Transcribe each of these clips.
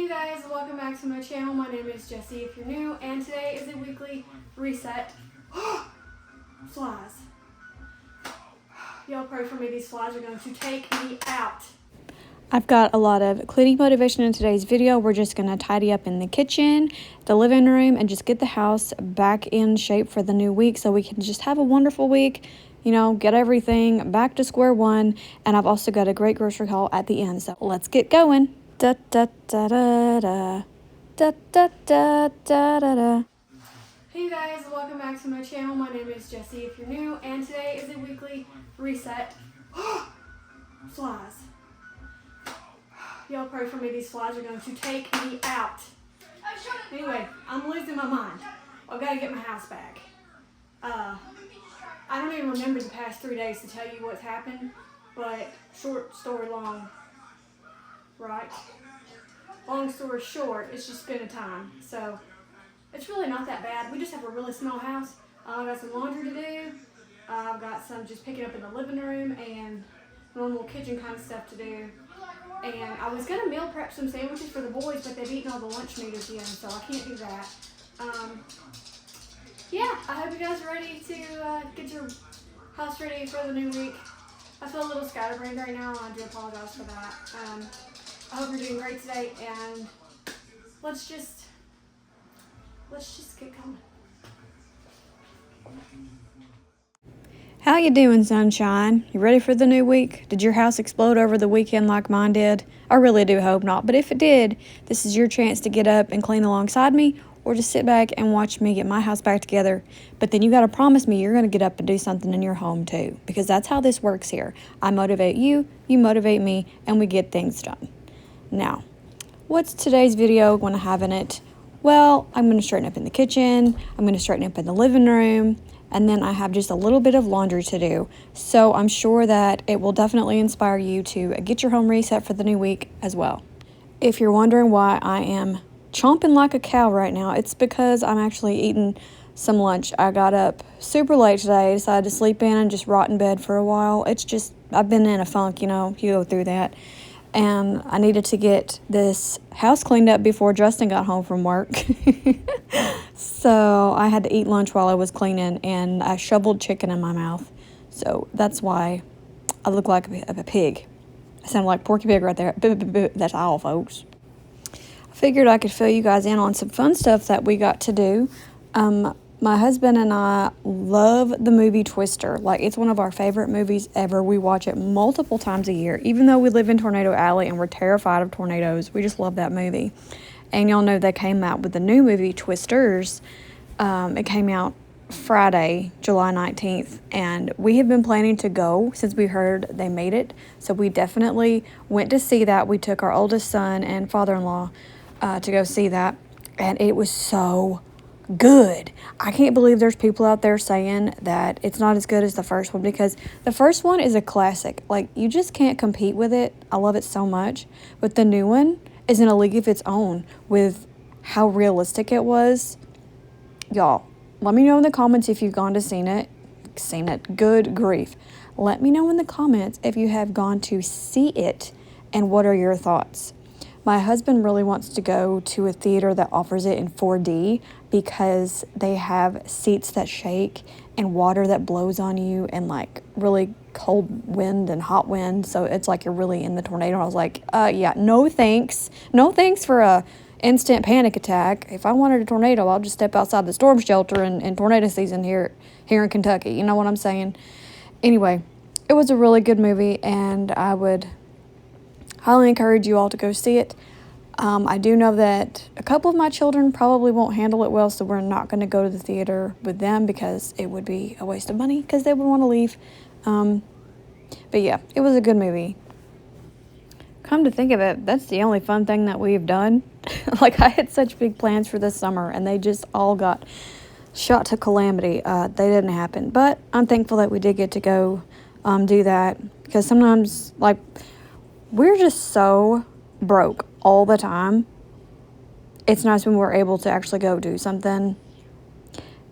Hey guys, welcome back to my channel. My name is Jessie if you're new, and today is a weekly reset. Flies. Y'all pray for me, these flies are going to take me out. I've got a lot of cleaning motivation in today's video. We're just going to tidy up in the kitchen, the living room, and just get the house back in shape for the new week so we can just have a wonderful week, you know, get everything back to square one. And I've also got a great grocery haul at the end, so let's get going. Da da da da da da da da da da. Hey guys, welcome back to my channel. My name is Jessie if you're new, and today is a weekly reset. Flies. Y'all pray for me, these flies are going to take me out. Anyway, I'm losing my mind. I've got to get my house back. I don't even remember the past 3 days to tell you what's happened, but short story long, right? Long story short, it's just been a time. So it's really not that bad. We just have a really small house. I've got some laundry to do. I've got some just picking up in the living room and normal kitchen kind of stuff to do. And I was going to meal prep some sandwiches for the boys, but they've eaten all the lunch meat again, so I can't do that. Yeah, I hope you guys are ready to get your house ready for the new week. I feel a little scatterbrained right now, and I do apologize for that. I hope you're doing great today, and let's just get going. How you doing, sunshine? You ready for the new week? Did your house explode over the weekend like mine did? I really do hope not, but if it did, this is your chance to get up and clean alongside me, or just sit back and watch me get my house back together. But then you got to promise me you're going to get up and do something in your home too, because that's how this works here. I motivate you, you motivate me, and we get things done. Now, what's today's video going to have in it? Well, I'm going to straighten up in the kitchen, I'm going to straighten up in the living room, and then I have just a little bit of laundry to do. So I'm sure that it will definitely inspire you to get your home reset for the new week as well. If you're wondering why I am chomping like a cow right now, it's because I'm actually eating some lunch. I got up super late today, decided to sleep in and just rot in bed for a while. It's just, I've been in a funk, you know, you go through that. And I needed to get this house cleaned up before Justin got home from work. So I had to eat lunch while I was cleaning, and I shoveled chicken in my mouth. So that's why I look like a pig. I sound like Porky Pig right there. That's all, folks. I figured I could fill you guys in on some fun stuff that we got to do. My husband and I love the movie Twister. Like, it's one of our favorite movies ever. We watch it multiple times a year. Even though we live in Tornado Alley and we're terrified of tornadoes, we just love that movie. And y'all know they came out with the new movie Twisters. It came out Friday, July 19th. And we have been planning to go since we heard they made it. So we definitely went to see that. We took our oldest son and father-in-law to go see that. And it was so good. I can't believe there's people out there saying that it's not as good as the first one, because the first one is a classic. Like, you just can't compete with it. I love it so much. But the new one is in a league of its own with how realistic it was. Y'all, let me know in the comments if you've gone to seen it. Good grief. Let me know in the comments if you have gone to see it and what are your thoughts. My husband really wants to go to a theater that offers it in 4D because they have seats that shake and water that blows on you and like really cold wind and hot wind. So it's like you're really in the tornado. And I was like, yeah, no thanks. No thanks for a instant panic attack. If I wanted a tornado, I'll just step outside the storm shelter in tornado season here in Kentucky. You know what I'm saying? Anyway, it was a really good movie, and I would highly encourage you all to go see it. I do know that a couple of my children probably won't handle it well, so we're not going to go to the theater with them because it would be a waste of money because they would want to leave. But yeah, it was a good movie. Come to think of it, that's the only fun thing that we've done. Like, I had such big plans for this summer, and they just all got shot to calamity. They didn't happen, but I'm thankful that we did get to go do that, because sometimes, like, we're just so broke all the time. It's nice when we're able to actually go do something.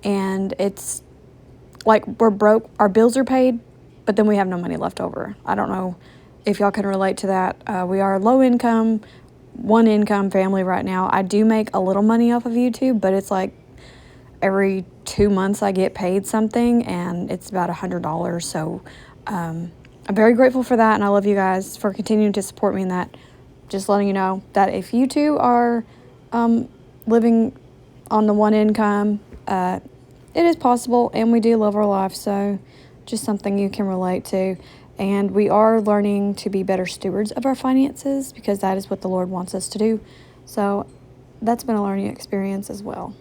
And it's like we're broke, our bills are paid, but then we have no money left over. I don't know if y'all can relate to that. We are low income. one income family right now. I do make a little money off of YouTube, but it's like every 2 months I get paid something, and it's about $100. So I'm very grateful for that, and I love you guys for continuing to support me in that. Just letting you know that if you too are living on the one income, it is possible, and we do love our life. So just something you can relate to. And we are learning to be better stewards of our finances, because that is what the Lord wants us to do. So that's been a learning experience as well.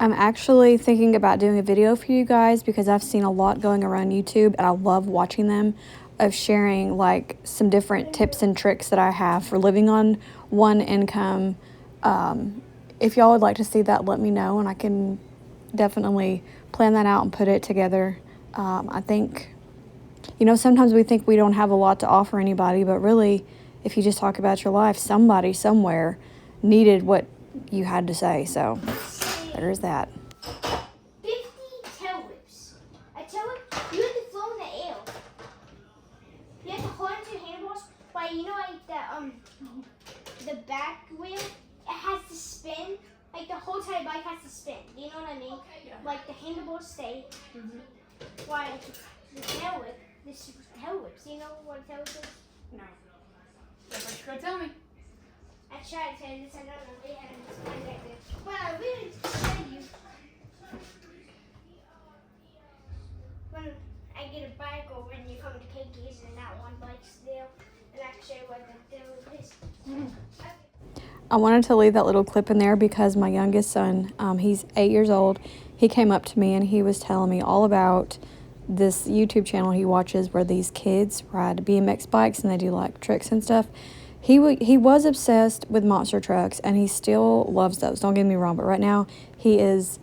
I'm actually thinking about doing a video for you guys, because I've seen a lot going around YouTube, and I love watching them, of sharing like some different tips and tricks that I have for living on one income. If y'all would like to see that, let me know, and I can definitely plan that out and put it together. I think, you know, sometimes we think we don't have a lot to offer anybody, but really, if you just talk about your life, somebody somewhere needed what you had to say. So there's that. 50 tail whips. A tail whip, you have to float in the air. You have to hold onto your handlebars, but you know, like the back wheel, it has to spin. Like the whole entire bike has to spin. Do you know what I mean? Okay, yeah. Like the handlebars stay. Why the tail whip? This tail whips. Do you know what a tail whip is? No. Yeah, but you go tell me. I tried to tell you this. I don't know. They haven't explained that good. But I really tell you. When I get a bike, or when you come to KK's and that one bike's there, and I can show you what the tail whip is. I wanted to leave that little clip in there because my youngest son, he's 8 years old. He came up to me and he was telling me all about this YouTube channel he watches where these kids ride BMX bikes and they do like tricks and stuff. He was obsessed with monster trucks, and he still loves those. Don't get me wrong, but right now he is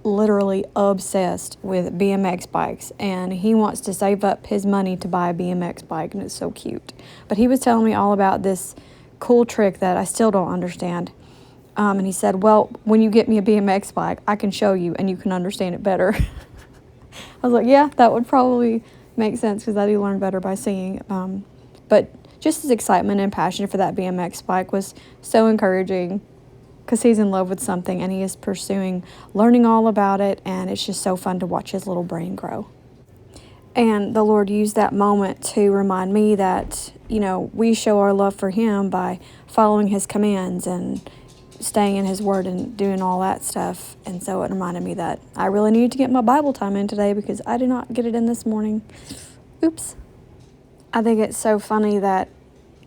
literally obsessed with BMX bikes, and he wants to save up his money to buy a BMX bike, and it's so cute. But he was telling me all about this cool trick that I still don't understand. And he said, well, when you get me a BMX bike, I can show you and you can understand it better. I was like, yeah, that would probably make sense, because I do learn better by seeing. But just his excitement and passion for that BMX bike was so encouraging, because he's in love with something and he is pursuing learning all about it, and it's just so fun to watch his little brain grow. And the Lord used that moment to remind me that, you know, we show our love for him by following his commands and staying in his word and doing all that stuff. And so it reminded me that I really needed to get my Bible time in today, because I did not get it in this morning. Oops. I think it's so funny that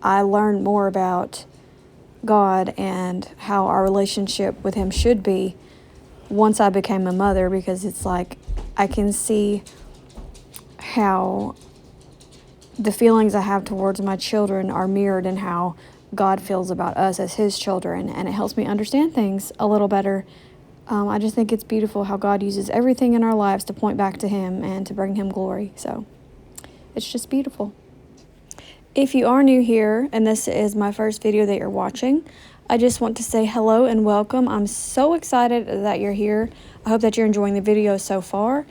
I learned more about God and how our relationship with him should be once I became a mother, because it's like I can see how the feelings I have towards my children are mirrored in how God feels about us as his children, and it helps me understand things a little better. I just think it's beautiful how God uses everything in our lives to point back to him and to bring him glory. So it's just beautiful. If you are new here and this is my first video that you're watching, I just want to say hello and welcome. I'm so excited that you're here. I hope that you're enjoying the video so far.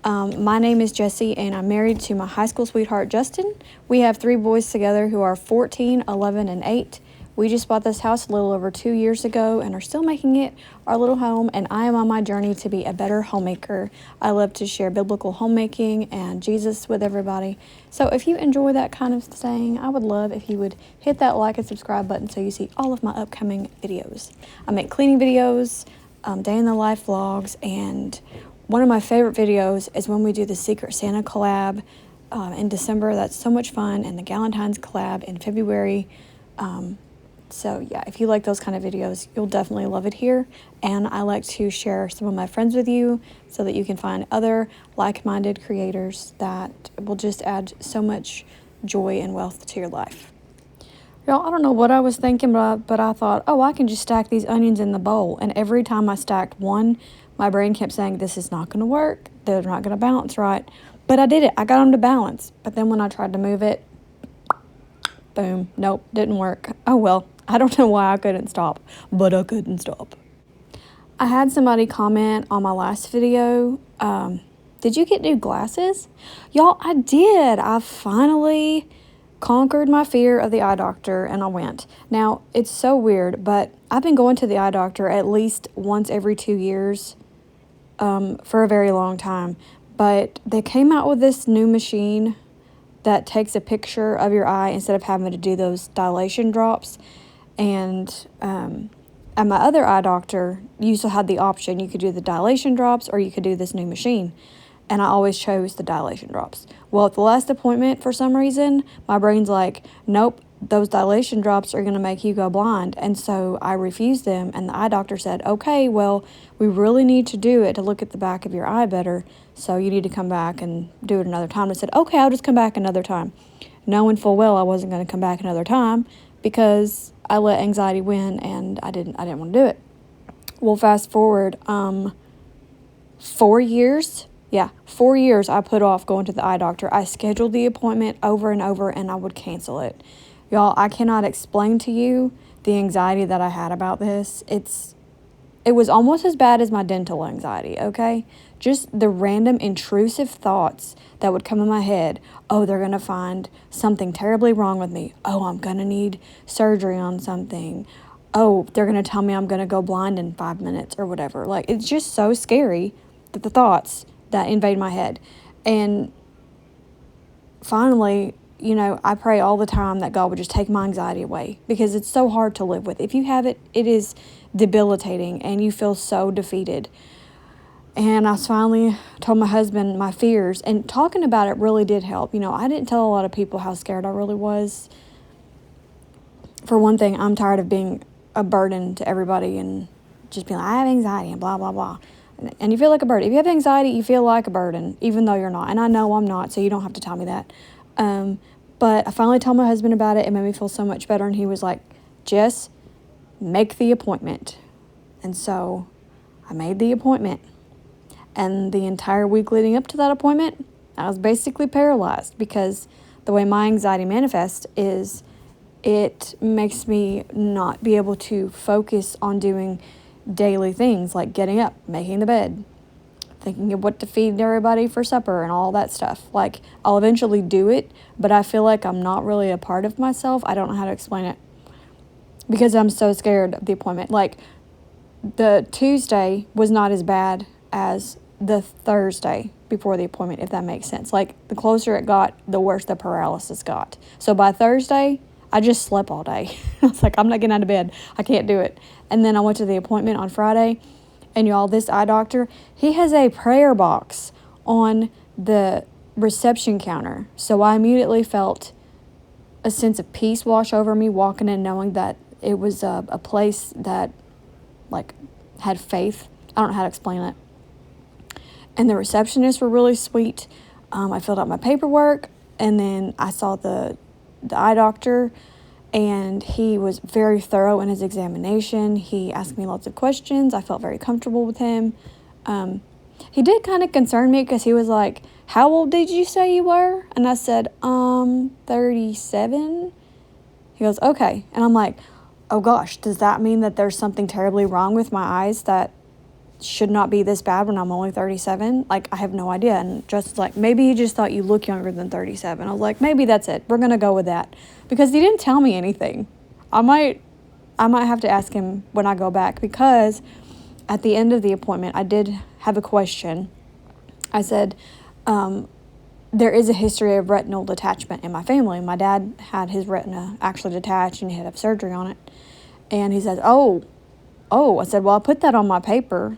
My name is Jessie, and I'm married to my high school sweetheart, Justin. We have 3 boys together who are 14, 11, and 8. We just bought this house a little over 2 years ago and are still making it our little home, and I am on my journey to be a better homemaker. I love to share biblical homemaking and Jesus with everybody. So if you enjoy that kind of thing, I would love if you would hit that like and subscribe button so you see all of my upcoming videos. I make cleaning videos, day in the life vlogs, and one of my favorite videos is when we do the Secret Santa collab in December. That's so much fun, and the Galentine's collab in February. So yeah, if you like those kind of videos, you'll definitely love it here. And I like to share some of my friends with you so that you can find other like-minded creators that will just add so much joy and wealth to your life. Y'all, I don't know what I was thinking, but I thought, oh, I can just stack these onions in the bowl. And every time I stacked one, my brain kept saying, this is not going to work. They're not going to balance right. But I did it. I got them to balance. But then when I tried to move it, boom, nope, didn't work. Oh, well, I don't know why I couldn't stop, but I couldn't stop. I had somebody comment on my last video, did you get new glasses? Y'all, I did. I finally conquered my fear of the eye doctor and I went. Now, it's so weird, but I've been going to the eye doctor at least once every 2 years for a very long time. But they came out with this new machine that takes a picture of your eye instead of having to do those dilation drops. And at my other eye doctor, you still had the option. You could do the dilation drops or you could do this new machine. And I always chose the dilation drops. Well, at the last appointment, for some reason, my brain's like, nope, those dilation drops are going to make you go blind. And so I refused them. And the eye doctor said, okay, well, we really need to do it to look at the back of your eye better. So you need to come back and do it another time. I said, okay, I'll just come back another time. Knowing full well I wasn't going to come back another time because I let anxiety win and I didn't want to do it. Well, fast forward, 4 years. Yeah, 4 years I put off going to the eye doctor. I scheduled the appointment over and over and I would cancel it. Y'all, I cannot explain to you the anxiety that I had about this. It was almost as bad as my dental anxiety, okay? Just the random intrusive thoughts that would come in my head. Oh, they're going to find something terribly wrong with me. Oh, I'm going to need surgery on something. Oh, they're going to tell me I'm going to go blind in 5 minutes or whatever. Like, it's just so scary that the thoughts that invade my head. And finally, you know, I pray all the time that God would just take my anxiety away because it's so hard to live with. If you have it, it is debilitating and you feel so defeated. And I finally told my husband my fears, and talking about it really did help. You know, I didn't tell a lot of people how scared I really was. For one thing, I'm tired of being a burden to everybody and just being like, I have anxiety and blah, blah, blah. And you feel like a burden. If you have anxiety, you feel like a burden, even though you're not. And I know I'm not, so you don't have to tell me that. But I finally told my husband about it. It made me feel so much better. And he was like, Jess, make the appointment. And so I made the appointment. And the entire week leading up to that appointment, I was basically paralyzed because the way my anxiety manifests is it makes me not be able to focus on doing daily things like getting up, making the bed, thinking of what to feed everybody for supper and all that stuff. Like, I'll eventually do it, but I feel like I'm not really a part of myself. I don't know how to explain it because I'm so scared of the appointment. Like, the Tuesday was not as bad as the Thursday before the appointment, if that makes sense. Like, the closer it got, the worse the paralysis got. So by Thursday, I just slept all day. I was like, I'm not getting out of bed. I can't do it. And then I went to the appointment on Friday. And y'all, this eye doctor, he has a prayer box on the reception counter. So I immediately felt a sense of peace wash over me walking in, knowing that it was a place that, like, had faith. I don't know how to explain it. And the receptionists were really sweet. I filled out my paperwork, and then I saw the eye doctor, and he was very thorough in his examination. He asked me lots of questions. I felt very comfortable with him. He did kind of concern me because he was like, how old did you say you were? And I said, 37. He goes, okay. And I'm like, oh gosh, does that mean that there's something terribly wrong with my eyes that should not be this bad when I'm only 37? Like, I have no idea. And just like, maybe he just thought you look younger than 37. I was like, maybe that's it. We're going to go with that. Because he didn't tell me anything. I might have to ask him when I go back, because at the end of the appointment, I did have a question. I said, there is a history of retinal detachment in my family. My dad had his retina actually detached and he had to have surgery on it. And he says, oh. I said, well, I put that on my paper.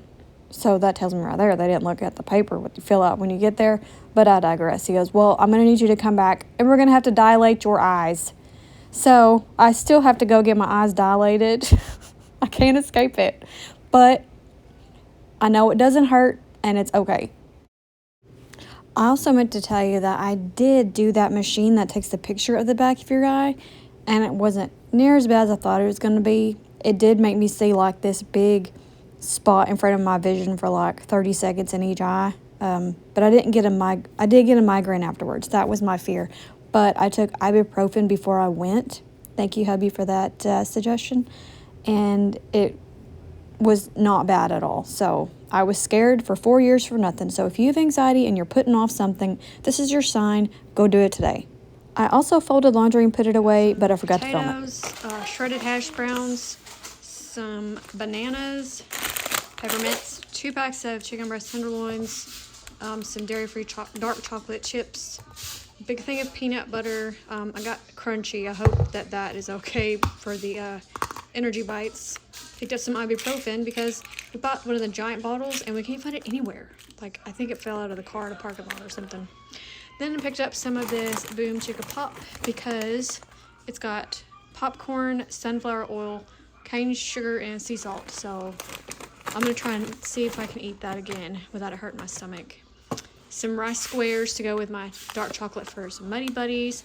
So that tells me right there they didn't look at the paper, what you fill out when you get there. But I digress. He goes, well, I'm going to need you to come back and we're going to have to dilate your eyes. So I still have to go get my eyes dilated. I can't escape it. But I know it doesn't hurt and it's okay. I also meant to tell you that I did do that machine that takes the picture of the back of your eye, and it wasn't near as bad as I thought it was going to be. It did make me see like this big spot in front of my vision for like 30 seconds in each eye. But I did get a migraine afterwards. That was my fear. But I took ibuprofen before I went. Thank you, hubby, for that suggestion. And it was not bad at all. So I was scared for 4 years for nothing. So if you have anxiety and you're putting off something, this is your sign. Go do it today. I also folded laundry and put it away, but I forgot to film it. Potatoes, shredded hash browns, some bananas, peppermints, 2 packs of chicken breast tenderloins, some dairy-free dark chocolate chips, big thing of peanut butter. I got crunchy. I hope that that is okay for the energy bites. Picked up some ibuprofen because we bought one of the giant bottles and we can't find it anywhere. Like, I think it fell out of the car in a parking lot or something. Then I picked up some of this Boom Chicka Pop because it's got popcorn, sunflower oil, cane sugar, and sea salt. So I'm gonna try and see if I can eat that again without it hurting my stomach. Some rice squares to go with my dark chocolate for some Muddy Buddies.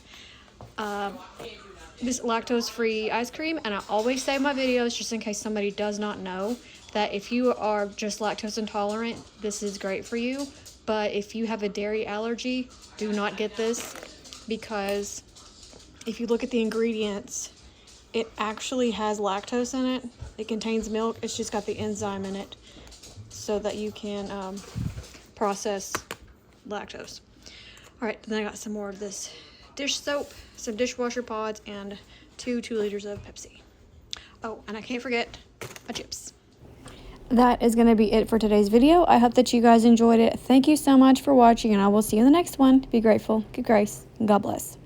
This lactose-free ice cream, and I always say in my videos, just in case somebody does not know, that if you are just lactose intolerant, this is great for you. But if you have a dairy allergy, do not get this, because if you look at the ingredients, it actually has lactose in it. It contains milk. It's just got the enzyme in it so that you can process lactose. All right, then I got some more of this dish soap, some dishwasher pods, and 2 liters of Pepsi. Oh, and I can't forget my chips. That is going to be it for today's video. I hope that you guys enjoyed it. Thank you so much for watching, and I will see you in the next one. Be grateful, give grace, and God bless.